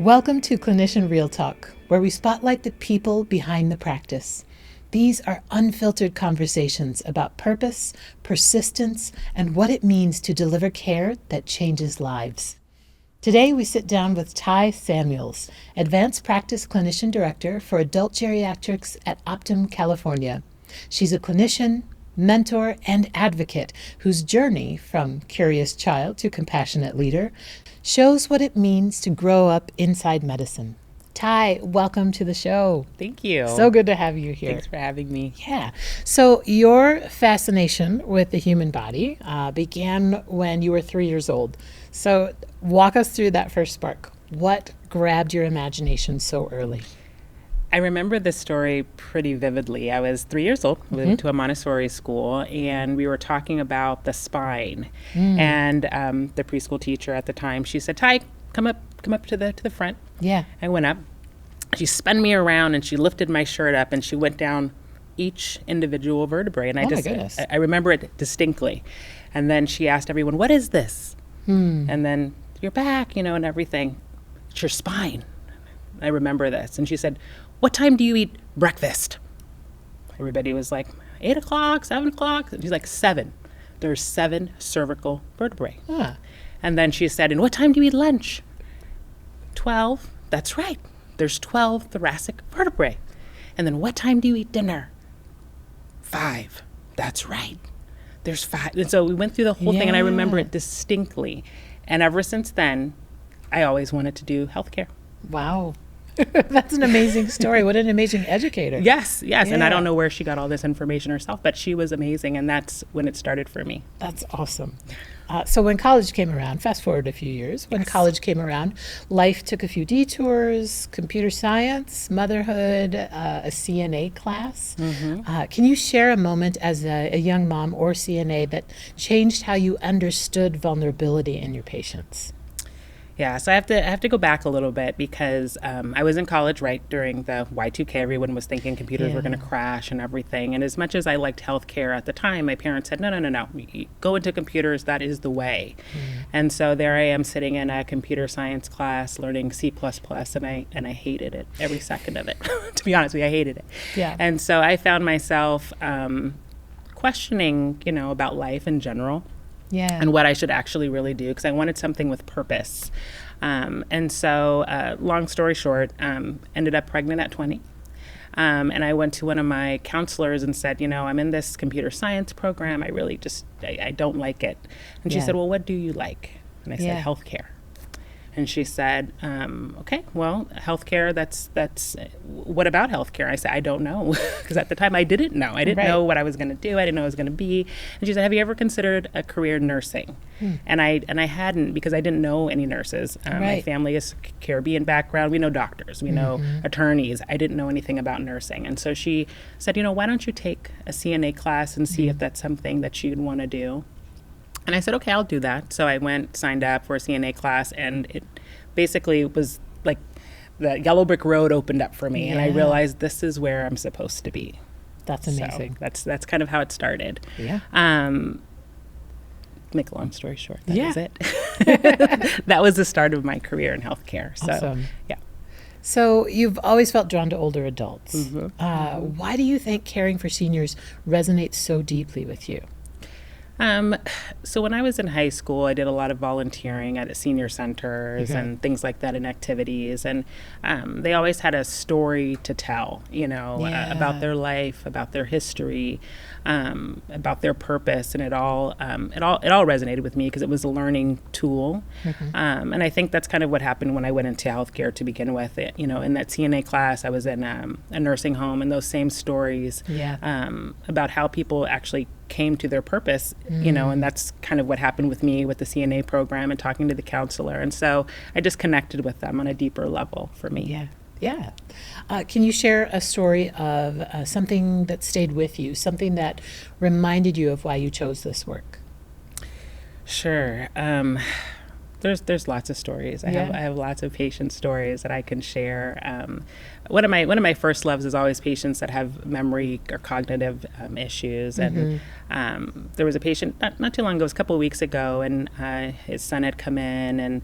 Welcome to Clinician Real Talk, where we spotlight the people behind the practice. These are unfiltered conversations about purpose, persistence, and what it means to deliver care that changes lives. Today, we sit down with Tai Samuels, Advanced Practice Clinician Director for Adult Geriatrics at Optum, California. She's a clinician, mentor, and advocate whose journey from curious child to compassionate leader shows what it means to grow up inside medicine. Tai, welcome to the show. Thank you. So good to have you here. Thanks for having me. Yeah. So your fascination with the human body began when you were 3 years old. So walk us through that first spark. What grabbed your imagination so early? I remember this story pretty vividly. I was 3 years old, went to a Montessori school, and we were talking about the spine. And the preschool teacher at the time, she said, "Tai, come up to the front." Yeah. I went up. She spun me around and she lifted my shirt up and she went down each individual vertebrae. And Oh my goodness. I remember it distinctly. And then she asked everyone, "What is this?" And then your back, and everything. It's your spine. I remember this. And she said, "What time do you eat breakfast?" Everybody was like, 8 o'clock, 7 o'clock. And she's like, 7. There's 7 cervical vertebrae. Ah. And then she said, "And what time do you eat lunch?" 12. That's right. There's 12 thoracic vertebrae. And then what time do you eat dinner? 5. That's right. There's 5. And so we went through the whole thing, and I remember it distinctly. And ever since then, I always wanted to do healthcare. Wow. That's an amazing story. What an amazing educator. Yes. And Yeah. I don't know where she got all this information herself, but she was amazing, and that's when it started for me. That's awesome. So when college came around, fast forward a few years, when college came around, life took a few detours, computer science, motherhood, a CNA class. Can you share a moment as a young mom or CNA that changed how you understood vulnerability in your patients? Yeah, so I have to go back a little bit because I was in college right during the Y2K. Everyone was thinking computers were going to crash and everything. And as much as I liked healthcare at the time, my parents said, no. Go into computers. That is the way. And so there I am sitting in a computer science class learning C++, and I hated it, every second of it. To be honest with you, I hated it. Yeah. And so I found myself questioning, about life in general. Yeah. And what I should actually really do, because I wanted something with purpose. And so, long story short, ended up pregnant at 20. And I went to one of my counselors and said, I'm in this computer science program. I really I don't like it. And she said, "Well, what do you like?" And I said, "Healthcare." And she said, "Okay, well, healthcare, that's, what about healthcare?" I said, "I don't know." Because at the time I didn't know. I didn't know what I was going to do. I didn't know what I was going to be. And she said, "Have you ever considered a career nursing?" And I hadn't, because I didn't know any nurses. My family is Caribbean background. We know doctors. We know attorneys. I didn't know anything about nursing. And so she said, "Why don't you take a CNA class and see if that's something that you'd want to do?" And I said, "Okay, I'll do that." So I went, signed up for a CNA class, and it basically was like the yellow brick road opened up for me, and I realized this is where I'm supposed to be. That's amazing. So that's kind of how it started. Yeah. Make a long story short, that was it. That was the start of my career in healthcare. So, Awesome. yeah. So you've always felt drawn to older adults. Why do you think caring for seniors resonates so deeply with you? So when I was in high school, I did a lot of volunteering at senior centers and things like that, and activities. And they always had a story to tell, about their life, about their history, about their purpose, and it all resonated with me because it was a learning tool. And I think that's kind of what happened when I went into healthcare to begin with. In that CNA class, I was in a nursing home, and those same stories about how people actually came to their purpose, and that's kind of what happened with me with the CNA program and talking to the counselor. And so I just connected with them on a deeper level for me. Yeah. Can you share a story of something that stayed with you, something that reminded you of why you chose this work? Sure. There's lots of stories. I have lots of patient stories that I can share. One of my first loves is always patients that have memory or cognitive issues. And there was a patient not too long ago, it was a couple of weeks ago, and his son had come in, and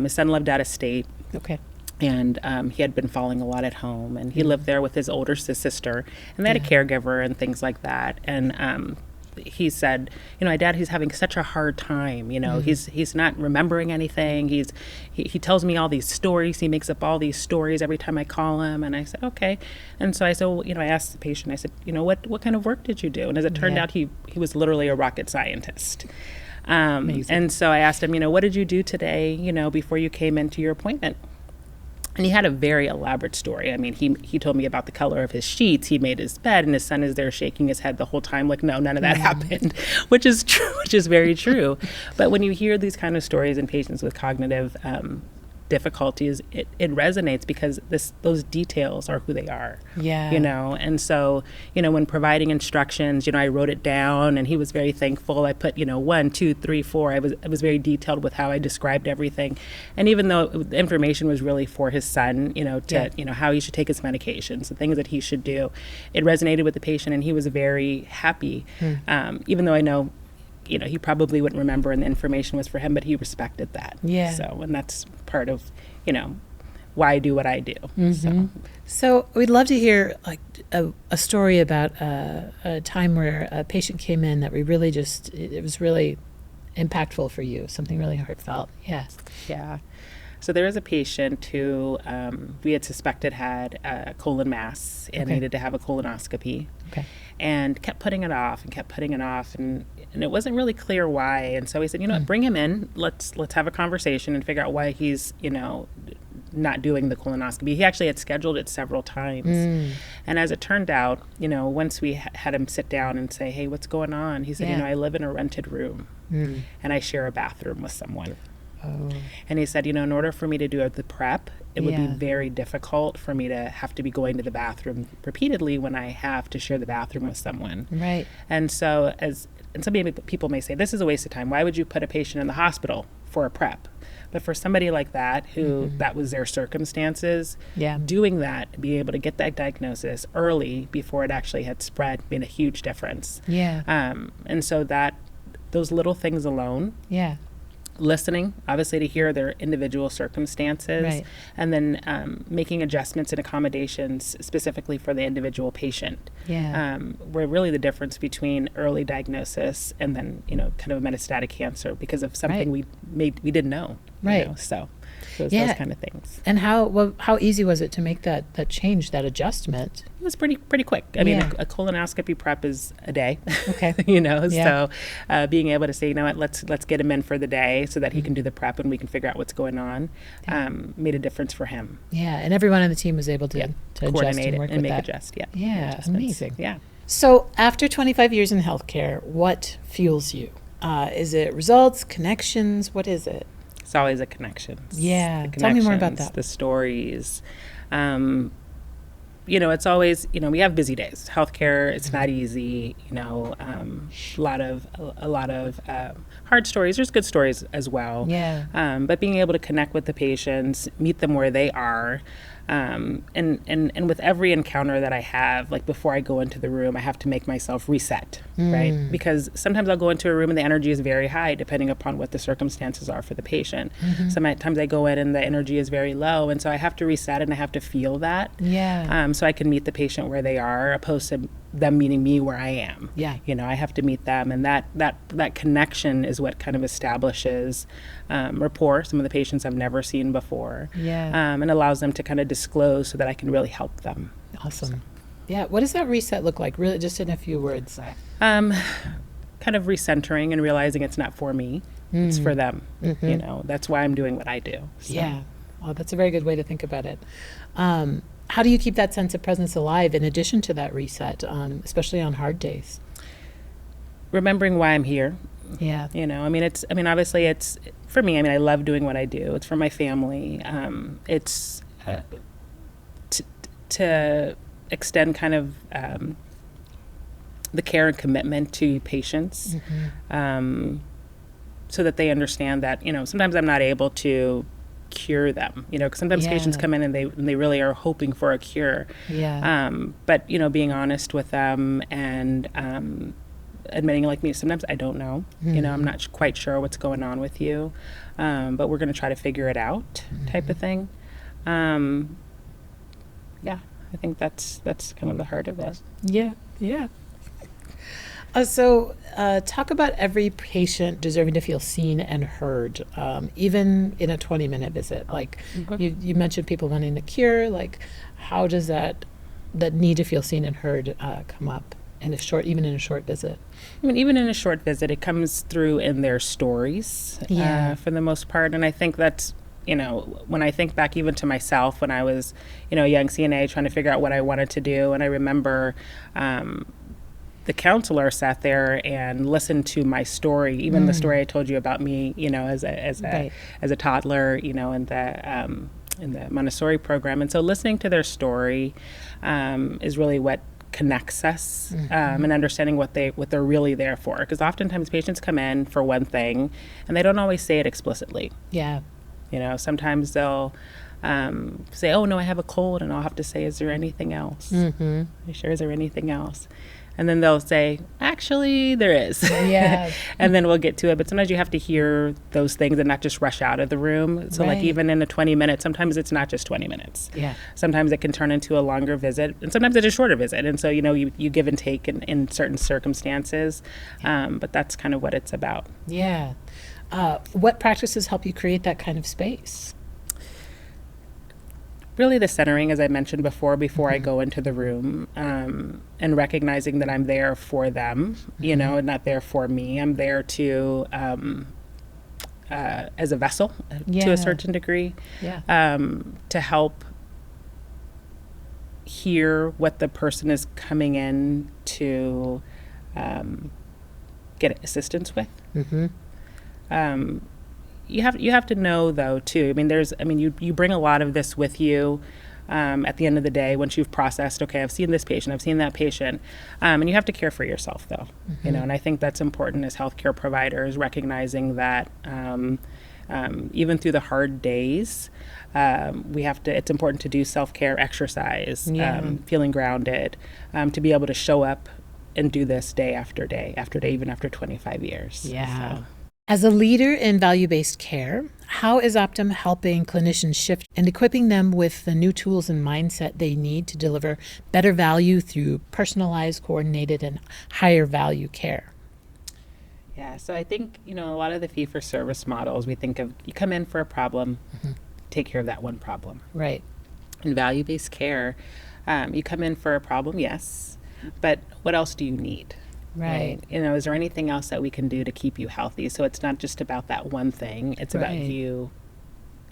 his son lived out of state. Okay. And he had been falling a lot at home, and he lived there with his older sister, and they had a caregiver and things like that. And he said, Dad, he's having such a hard time. He's not remembering anything. He tells me all these stories. He makes up all these stories every time I call him. And I said, okay. And so I said, well, I asked the patient, I said, what kind of work did you do? And as it turned out, he was literally a rocket scientist. And so I asked him, what did you do today, before you came into your appointment? And he had a very elaborate story. I mean, he told me about the color of his sheets. He made his bed, and his son is there shaking his head the whole time, like, no, none of that happened, which is true, which is very true. But when you hear these kind of stories in patients with cognitive difficulties, it resonates because those details are who they are. Yeah. And so, when providing instructions, I wrote it down, and he was very thankful. I put, 1, 2, 3, 4. I was very detailed with how I described everything. And even though the information was really for his son, how he should take his medications, the things that he should do, it resonated with the patient, and he was very happy. Even though I know, he probably wouldn't remember and the information was for him, but he respected that. Yeah. So, and that's part of, why I do what I do. So we'd love to hear like a story about a time where a patient came in that we really it was really impactful for you, something really heartfelt. Yes. Yeah. So there was a patient who we had suspected had a colon mass and needed to have a colonoscopy. Okay. And kept putting it off and it wasn't really clear why. And so we said, bring him in. Let's have a conversation and figure out why he's, not doing the colonoscopy. He actually had scheduled it several times. And as it turned out, once we had him sit down and say, hey, what's going on? He said, I live in a rented room and I share a bathroom with someone. Oh. And he said, in order for me to do the prep, it would be very difficult for me to have to be going to the bathroom repeatedly when I have to share the bathroom with someone. Right. And so and some people may say, this is a waste of time. Why would you put a patient in the hospital for a prep? But for somebody like that, who that was their circumstances, doing that, being able to get that diagnosis early before it actually had spread, made a huge difference. Yeah. And so those little things alone, listening, obviously, to hear their individual circumstances, and then making adjustments and accommodations specifically for the individual patient. Were really the difference between early diagnosis and then, kind of a metastatic cancer because of something we didn't know. So those kind of things. And how easy was it to make that change, that adjustment? It was pretty quick. I mean, a colonoscopy prep is a day. Okay. So being able to say, let's get him in for the day so that he can do the prep and we can figure out what's going on, made a difference for him. Yeah, and everyone on the team was able to coordinate adjust and work and with make that. Yeah, amazing. Yeah. So after 25 years in healthcare, what fuels you? Is it results, connections? What is it? It's always a connection. Yeah. Tell me more about that. The stories. It's always, we have busy days. Healthcare, it's not easy. A lot of hard stories. There's good stories as well. Yeah. But being able to connect with the patients, meet them where they are. And with every encounter that I have, like before I go into the room, I have to make myself reset, right? Because sometimes I'll go into a room and the energy is very high, depending upon what the circumstances are for the patient. Sometimes I go in and the energy is very low, and so I have to reset and I have to feel that. So I can meet the patient where they are, opposed to them meeting me where I am. I have to meet them, and that connection is what kind of establishes rapport. Some of the patients I've never seen before, and allows them to kind of disclose so that I can really help them. Awesome. So. Yeah. What does that reset look like? Really, just in a few words. Kind of recentering and realizing it's not for me; it's for them. That's why I'm doing what I do. So. Yeah. Well, that's a very good way to think about it. How do you keep that sense of presence alive in addition to that reset, especially on hard days? Remembering why I'm here. Yeah. Obviously it's for me. I love doing what I do. It's for my family. It's to extend kind of the care and commitment to patients, so that they understand that, sometimes I'm not able to cure them, because sometimes patients come in and they really are hoping for a cure. But being honest with them and admitting, like me, sometimes I don't know. I'm not quite sure what's going on with you, but we're going to try to figure it out, type of thing. Yeah, I think that's kind of the heart of it. Yeah, yeah. Talk about every patient deserving to feel seen and heard, even in a 20-minute visit. Like you mentioned people wanting a cure. Like, how does that need to feel seen and heard come up even in a short visit? I mean, even in a short visit, it comes through in their stories for the most part. And I think that's, when I think back even to myself when I was, a young CNA trying to figure out what I wanted to do. And I remember the counselor sat there and listened to my story, even the story I told you about me, as a toddler, in the Montessori program. And so listening to their story is really what connects us, and understanding what they're really there for. Because oftentimes patients come in for one thing and they don't always say it explicitly. Yeah. Sometimes they'll say, oh no, I have a cold, and I'll have to say, is there anything else? Are you sure? Is there anything else? And then they'll say, actually, there is. Yeah. And then we'll get to it. But sometimes you have to hear those things and not just rush out of the room. So like even in a 20 minutes, sometimes it's not just 20 minutes. Yeah. Sometimes it can turn into a longer visit, and sometimes it's a shorter visit. And so, you give and take in certain circumstances. But that's kind of what it's about. Yeah. What practices help you create that kind of space? Really the centering, as I mentioned before I go into the room, and recognizing that I'm there for them, and not there for me. I'm there to, as a vessel to a certain degree, to help hear what the person is coming in to get assistance with. You have to know, though, too. You bring a lot of this with you at the end of the day once you've processed, okay, I've seen this patient, I've seen that patient. And you have to care for yourself, though. And I think that's important as healthcare providers, recognizing that even through the hard days, it's important to do self-care, exercise, feeling grounded, to be able to show up and do this day after day, even after 25 years. Yeah. So. As a leader in value-based care, how is Optum helping clinicians shift and equipping them with the new tools and mindset they need to deliver better value through personalized, coordinated, and higher value care? Yeah, so I think, a lot of the fee-for-service models, we think of, you come in for a problem, take care of that one problem. Right. In value-based care, you come in for a problem, yes, but what else do you need? Right. Is there anything else that we can do to keep you healthy? So it's not just about that one thing. It's about you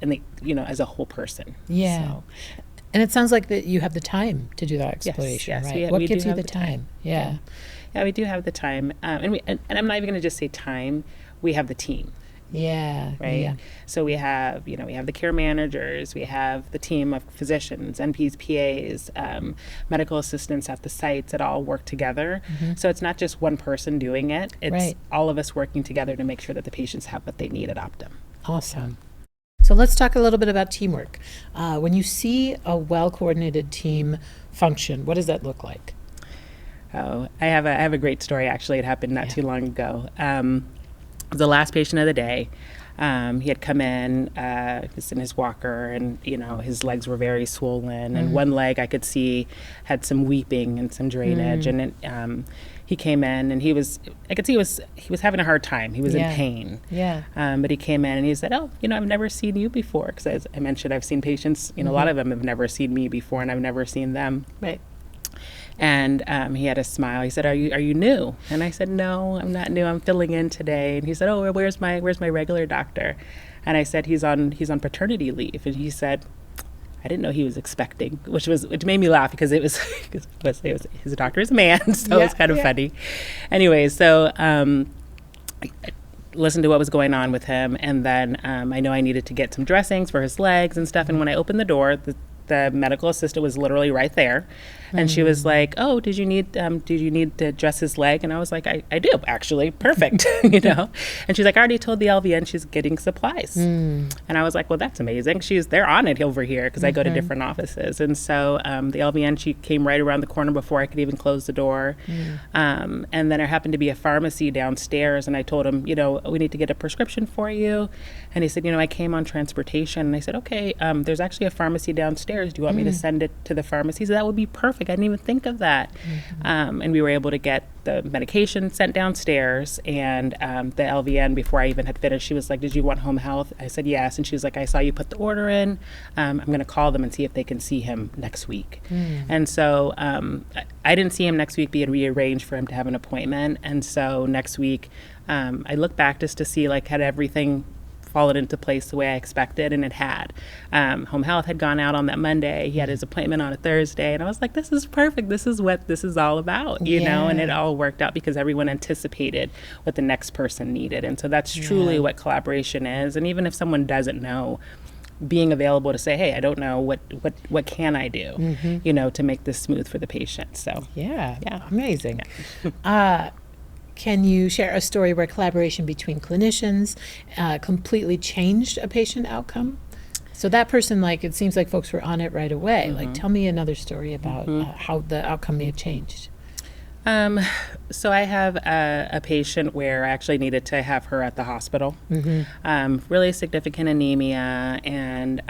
and as a whole person. Yeah. So. And it sounds like that you have the time to do that exploration, yes, right? What gives you the time? Yeah. Yeah, we do have the time. And I'm not even going to just say time. We have the team. Yeah. Right. Yeah. So we have the care managers, we have the team of physicians, NPs, PAs, medical assistants at the sites that all work together. So it's not just one person doing it. It's all of us working together to make sure that the patients have what they need at Optum. Awesome. So let's talk a little bit about teamwork. When you see a well-coordinated team function, what does that look like? Oh, I have a great story, actually. It happened not too long ago. The last patient of the day, he had come in, he was in his walker, and his legs were very swollen, and one leg I could see had some weeping and some drainage, and he came in, and I could see he was having a hard time. He was in pain. Yeah. But he came in and he said, "Oh, I've never seen you before," because as I mentioned, I've seen patients. A lot of them have never seen me before, and I've never seen them. Right. And he had a smile. He said, "Are you new?" And I said, "No, I'm not new. I'm filling in today." And he said, "Oh, where's my regular doctor?" And I said, "He's on paternity leave." And he said, "I didn't know he was expecting," which made me laugh because it was his doctor is a man, so it was kind of funny. Anyway, so I listened to what was going on with him, and then I know I needed to get some dressings for his legs and stuff. And when I opened the door, the medical assistant was literally right there. And she was like, oh, did you need to dress his leg? And I was like, I do, actually. Perfect. And she's like, I already told the LVN she's getting supplies. And I was like, well, that's amazing. They're on it over here because I go to different offices. And so the LVN, she came right around the corner before I could even close the door. And then there happened to be a pharmacy downstairs, and I told him, we need to get a prescription for you. And he said, I came on transportation. And I said, okay, there's actually a pharmacy downstairs. Do you want me to send it to the pharmacy? He said, that would be perfect. I didn't even think of that. And we were able to get the medication sent downstairs. And the LVN, before I even had finished, she was like, did you want home health? I said, yes. And she was like, I saw you put the order in. I'm going to call them and see if they can see him next week. And so I didn't see him next week. We had rearranged for him to have an appointment. And so next week, I looked back just to see, had everything fallen into place the way I expected, and it had. Home health had gone out on that Monday. He had his appointment on a Thursday, and I was like, this is perfect. This is what this is all about, you know, and it all worked out because everyone anticipated what the next person needed. And so that's truly what collaboration is. And even if someone doesn't know, being available to say, hey, I don't know, what can I do, to make this smooth for the patient. So amazing. Can you share a story where collaboration between clinicians completely changed a patient outcome? So that person, it seems like folks were on it right away. Tell me another story about how the outcome may have changed. So I have a patient where I actually needed to have her at the hospital. Really significant anemia, and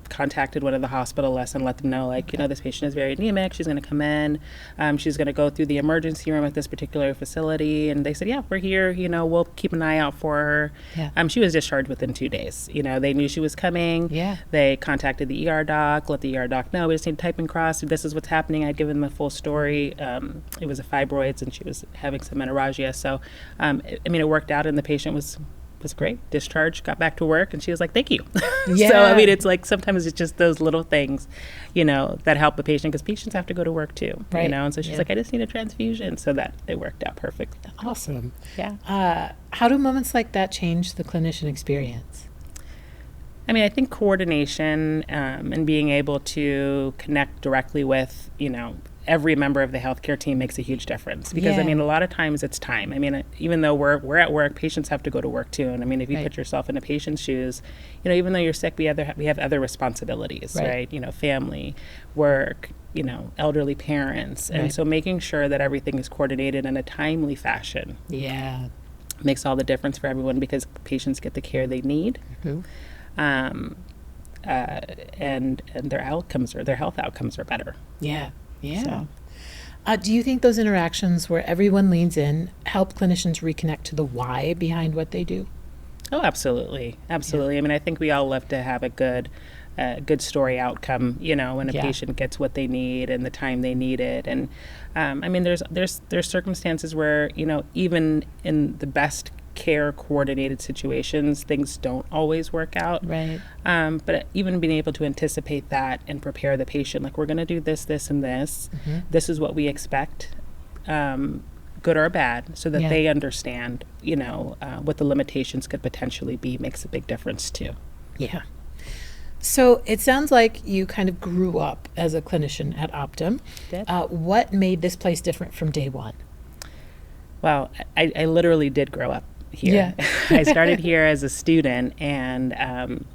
contacted one of the hospitalists and let them know, this patient is very anemic. She's going to come in. She's going to go through the emergency room at this particular facility. And they said, yeah, we're here. We'll keep an eye out for her. She was discharged within 2 days. They knew she was coming. They contacted the ER doc, let the ER doc know, we just need to type and cross. This is what's happening. I'd given them a full story. It was a fibroids, and she was having some menorrhagia. So, it worked out, and the patient was great. Discharged, got back to work, and she was like, thank you. So, it's sometimes it's just those little things, that help the patient, because patients have to go to work too, and so she's like, I just need a transfusion. So that it worked out perfect. Awesome. Yeah. How do moments like that change the clinician experience? I think coordination and being able to connect directly with, every member of the healthcare team makes a huge difference, because a lot of times it's time. Even though we're at work, patients have to go to work too. And if you put yourself in a patient's shoes, even though you're sick, we have other responsibilities, right? Family, work, elderly parents, and so making sure that everything is coordinated in a timely fashion. Makes all the difference for everyone, because patients get the care they need. And their health outcomes are better. So. Do you think those interactions where everyone leans in help clinicians reconnect to the why behind what they do? Oh, absolutely. I think we all love to have a good story outcome, when a patient gets what they need and the time they need it. And there's circumstances where, even in the best care coordinated situations, things don't always work out. But even being able to anticipate that and prepare the patient, we're going to do this, this, and this. This is what we expect, good or bad, so that they understand, what the limitations could potentially be, makes a big difference too. So it sounds like you kind of grew up as a clinician at Optum. What made this place different from day one? Well, I literally did grow up here. I started here as a student and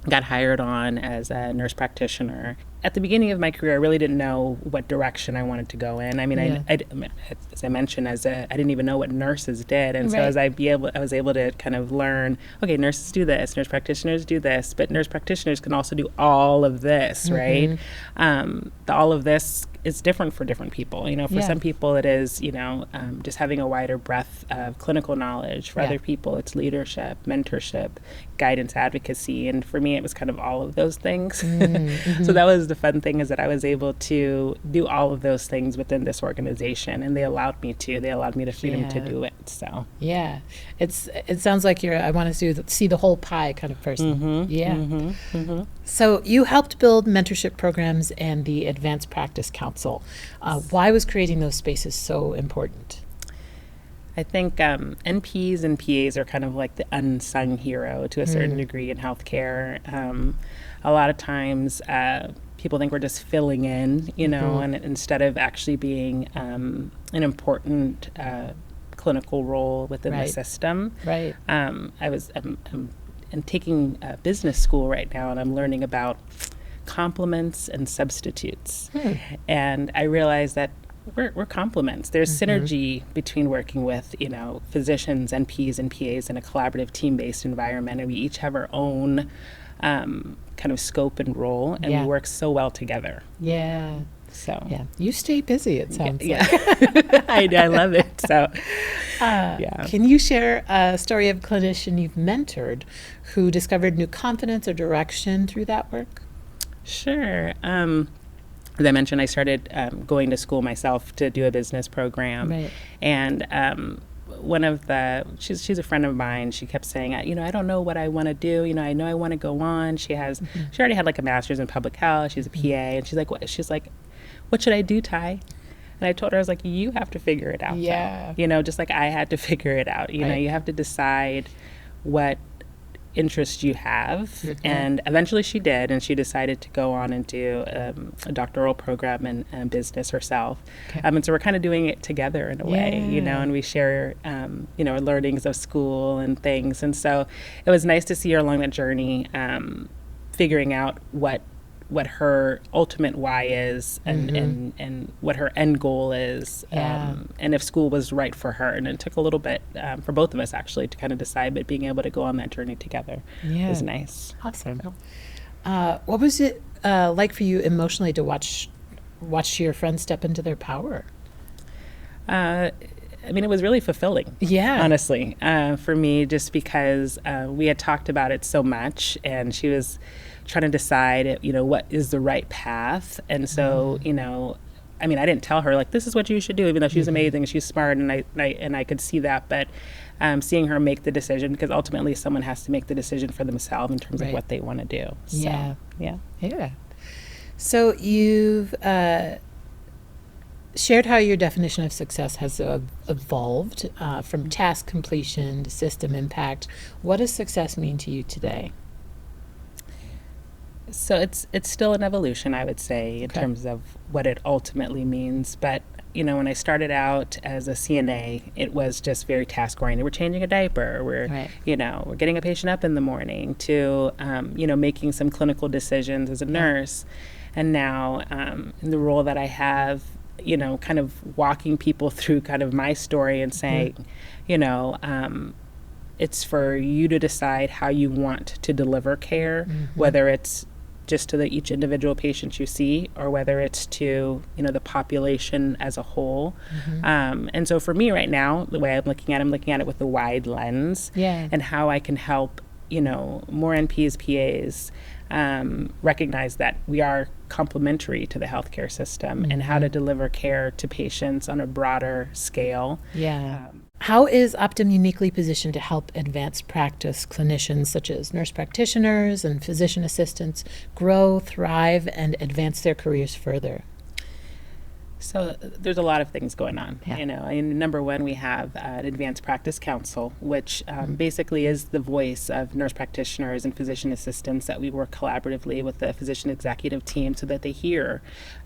got hired on as a nurse practitioner. At the beginning of my career, I really didn't know what direction I wanted to go in. As I mentioned, I didn't even know what nurses did, and so I was able to kind of learn. Okay, nurses do this, nurse practitioners do this, but nurse practitioners can also do all of this, right? All of this is different for different people. For some people, it is just having a wider breadth of clinical knowledge. For other people, it's leadership, mentorship, guidance, advocacy, and for me, it was kind of all of those things. So that was the fun thing, is that I was able to do all of those things within this organization, and they allowed me the freedom to do it. So it sounds like I want to see the whole pie kind of person. So you helped build mentorship programs and the Advanced Practice Council. Why was creating those spaces so important? I think NPs and PAs are kind of like the unsung hero to a certain degree in healthcare. A lot of times people think we're just filling in, and instead of actually being an important clinical role within the system. Right. I'm taking business school right now, and I'm learning about complements and substitutes. And I realize that we're complements. There's synergy between working with, physicians, NPs, and PAs in a collaborative team-based environment, and we each have our own kind of scope and role, and we work so well together. Yeah. So you stay busy, it sounds like. I love it. So Can you share a story of a clinician you've mentored who discovered new confidence or direction through that work? Sure. As I mentioned, I started going to school myself to do a business program. Right. And one of she's a friend of mine. She kept saying, I don't know what I want to do. I know I want to go on. She already had like a master's in public health. She's a PA. And she's like, what should I do, Tai? And I told her, I was like, you have to figure it out. Yeah. Just like I had to figure it out. You know, you have to decide what interest you have. And eventually she did, and she decided to go on and do a doctoral program in business herself. And so we're kind of doing it together in a way, and we share our learnings of school and things. And so it was nice to see her along that journey, figuring out what her ultimate why is, and what her end goal is, and if school was right for her. And it took a little bit for both of us actually to kind of decide, but being able to go on that journey together was nice. Awesome. What was it like for you emotionally to watch your friends step into their power? It was really fulfilling, honestly, for me, just because we had talked about it so much, and she was trying to decide, what is the right path. And so, I didn't tell her, like, this is what you should do, even though she's amazing and she's smart, and I could see that. But seeing her make the decision, because ultimately someone has to make the decision for themselves in terms of what they want to do. So, yeah. So you've shared how your definition of success has evolved from task completion to system impact. What does success mean to you today? So it's still an evolution, I would say, in terms of what it ultimately means. But, when I started out as a CNA, it was just very task-oriented. We're changing a diaper. We're getting a patient up in the morning, to, making some clinical decisions as a nurse. And now in the role that I have, kind of walking people through kind of my story and saying, it's for you to decide how you want to deliver care, whether it's just to each individual patient you see, or whether it's to, the population as a whole. And so for me right now, the way I'm looking at it with a wide lens, and how I can help, more NPs, PAs, recognize that we are complementary to the healthcare system, and how to deliver care to patients on a broader scale. How is Optum uniquely positioned to help advanced practice clinicians such as nurse practitioners and physician assistants grow, thrive, and advance their careers further? So there's a lot of things going on. Number one, we have an Advanced Practice Council, which basically is the voice of nurse practitioners and physician assistants that we work collaboratively with the physician executive team, so that they hear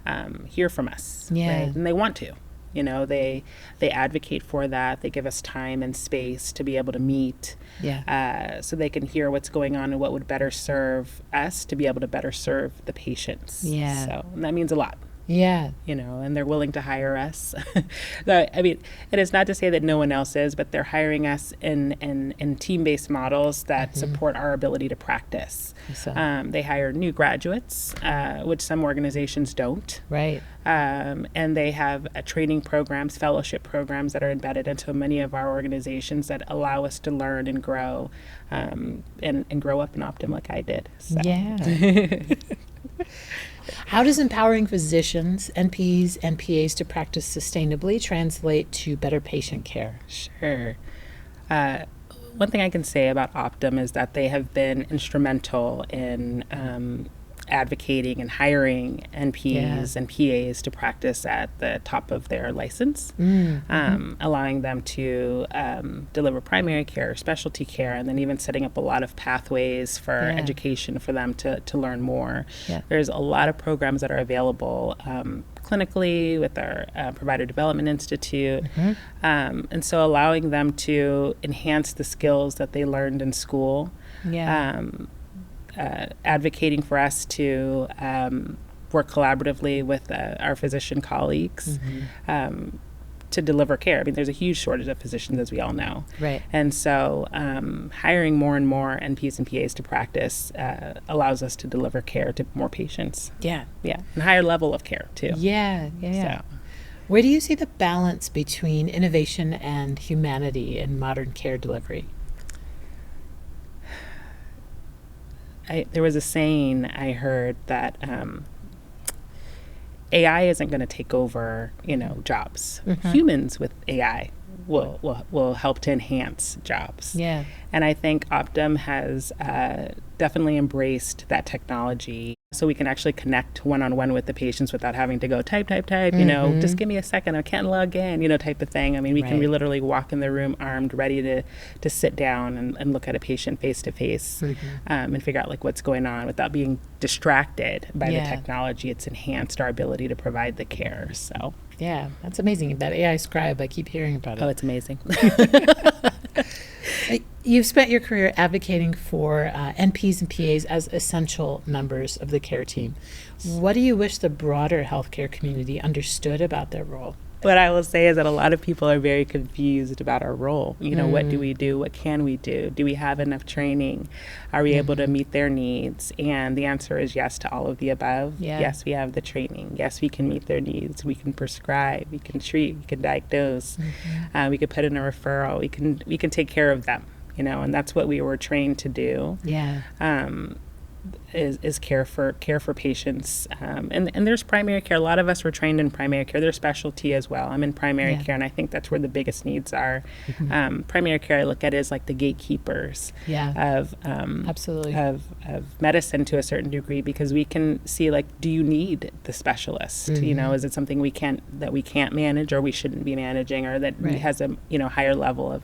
from us, right? And they want to. They advocate for that. They give us time and space to be able to meet, so they can hear what's going on and what would better serve us to be able to better serve the patients. So, and that means a lot. And they're willing to hire us. It is not to say that no one else is, but they're hiring us in team-based models that support our ability to practice. They hire new graduates, which some organizations don't. And they have training programs, fellowship programs that are embedded into many of our organizations that allow us to learn and grow, and grow up in Optum like I did. So. How does empowering physicians, NPs, and PAs to practice sustainably translate to better patient care? Sure. One thing I can say about Optum is that they have been instrumental in advocating and hiring NPs and PAs to practice at the top of their license, allowing them to deliver primary care, specialty care, and then even setting up a lot of pathways for education for them to learn more. There's a lot of programs that are available clinically with our Provider Development Institute. And so allowing them to enhance the skills that they learned in school. Advocating for us to work collaboratively with our physician colleagues to deliver care. I mean, there's a huge shortage of physicians, as we all know. And so hiring more and more NPs and PAs to practice allows us to deliver care to more patients. And higher level of care, too. So. Where do you see the balance between innovation and humanity in modern care delivery? There was a saying I heard that AI isn't going to take over, jobs. Humans with AI will help to enhance jobs. And I think Optum has definitely embraced that technology so we can actually connect one-on-one with the patients without having to go type, just give me a second, I can't log in, type of thing. I mean, we can literally walk in the room armed, ready to sit down and look at a patient face-to-face and figure out what's going on without being distracted by the technology. It's enhanced our ability to provide the care, so. Yeah, that's amazing. That AI scribe, I keep hearing about it. Oh, it's amazing. You've spent your career advocating for NPs and PAs as essential members of the care team. What do you wish the broader healthcare community understood about their role? What I will say is that a lot of people are very confused about our role. What do we do? What can we do? Do we have enough training? Are we able to meet their needs? And the answer is yes to all of the above. Yes, we have the training. Yes, we can meet their needs. We can prescribe. We can treat. We can diagnose. We can put in a referral. We can take care of them. And that's what we were trained to do. Is care for patients, and there's primary care. A lot of us were trained in primary care. There's specialty as well. I'm in primary care, and I think that's where the biggest needs are. Primary care, I look at it as like the gatekeepers of absolutely of medicine to a certain degree, because we can see do you need the specialist? Is it something we can't manage, or we shouldn't be managing, or that has a higher level of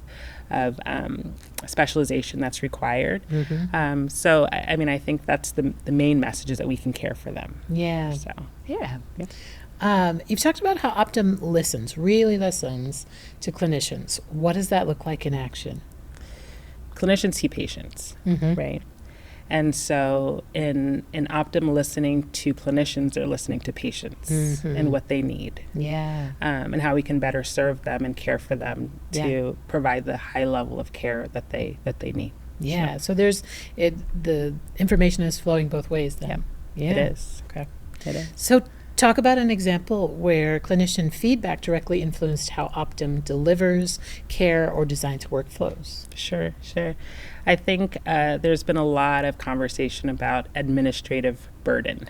specialization that's required. So I mean, I think that's the main message, is that we can care for them. So you've talked about how Optum really listens to clinicians. What does that look like in action? Clinicians see patients, right? And so in Optum listening to clinicians, they're listening to patients and what they need. And how we can better serve them and care for them to provide the high level of care that they need. So there's the information is flowing both ways then. It is. Okay. It is. So talk about an example where clinician feedback directly influenced how Optum delivers care or designs workflows. Sure. I think there's been a lot of conversation about administrative burden.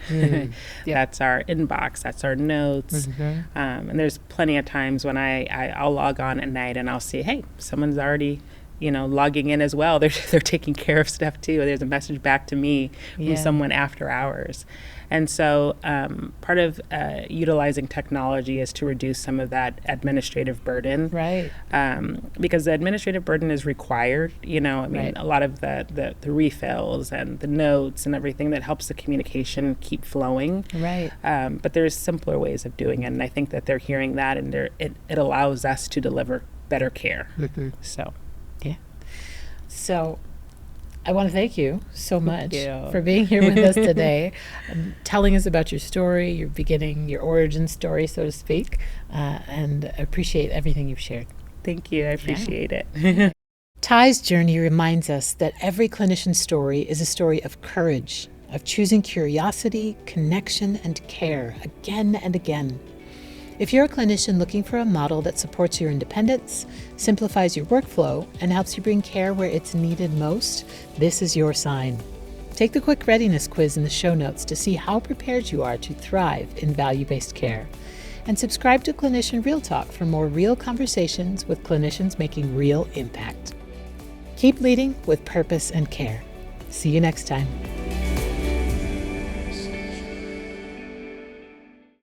That's our inbox, that's our notes. And there's plenty of times when I'll log on at night and I'll see, hey, someone's already logging in as well. They're taking care of stuff too. There's a message back to me from someone after hours. And so part of utilizing technology is to reduce some of that administrative burden. Because the administrative burden is required. A lot of the refills and the notes and everything that helps the communication keep flowing. But there's simpler ways of doing it. And I think that they're hearing that, and it allows us to deliver better care. So I want to thank you so much for being here with us today, telling us about your story, your beginning, your origin story, so to speak, and appreciate everything you've shared. Thank you. I appreciate it. Tai's journey reminds us that every clinician's story is a story of courage, of choosing curiosity, connection, and care again and again. If you're a clinician looking for a model that supports your independence, simplifies your workflow, and helps you bring care where it's needed most, this is your sign. Take the quick readiness quiz in the show notes to see how prepared you are to thrive in value-based care. And subscribe to Clinician Real Talk for more real conversations with clinicians making real impact. Keep leading with purpose and care. See you next time.